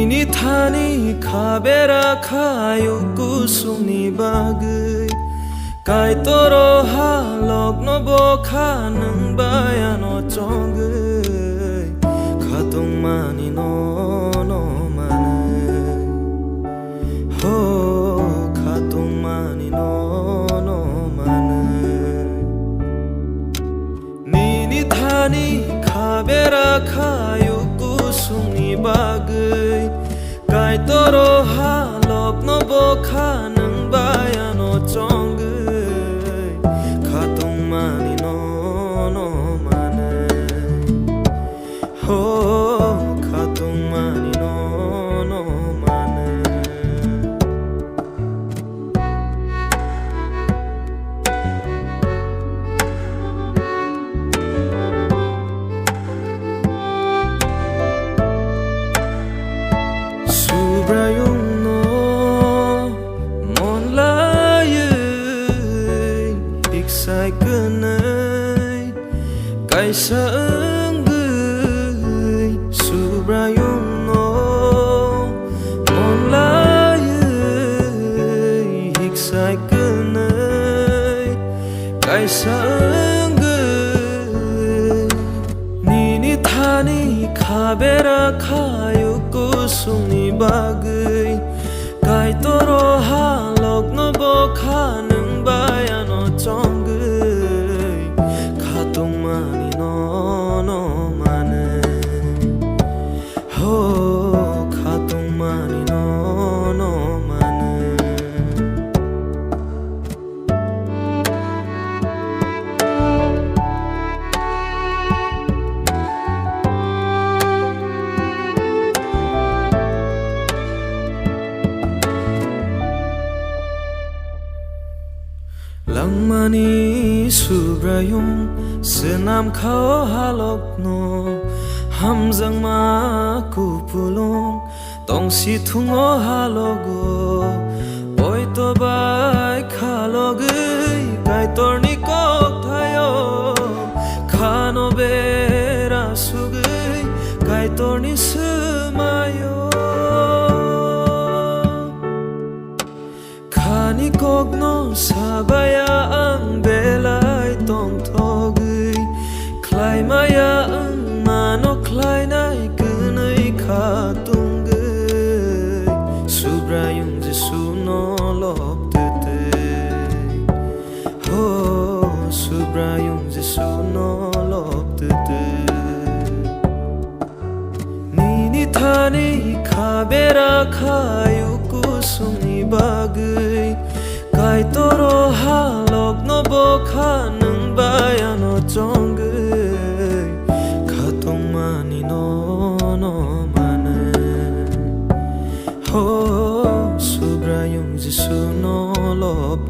Nini thani khabera khayu kusuni bagai Kai toro halok no bo khanang bayano chongai Khatung mani no manai Ho khatung mani no manai Nini thani khabera khayu kusuni bagai Kai toro halok no bo khanang bayano chongai Khatung mani no manai Ho khatung mani no manai Subrayung no mon laye iksai kenai kai saenggai Subrayung no mon laye iksai kenai kai saenggai Nini thani khabera khayu kusuni bagai Kai toro halok no bo khanang bayano chongai Khatung mani no manai Ho khatung mani no manai Langmani Subrayung senam khao halok no hamjang ma kupulong tong si thungo halogo oi to bai khalogai kai torni kok thayo khano bera sugai kai torni sumayo Khani kogno sabaya ang belai tong thogai Klai maya ang mano klai nai kunai khatungai Subrayung jesu no lop tete Ho Subrayung jesu no lop tete Nini thani khabera khayu kusuni bagai Kai toro halok no bo khanang bayano chongai Khatung mani no manai Ho Subrayung jesu no lop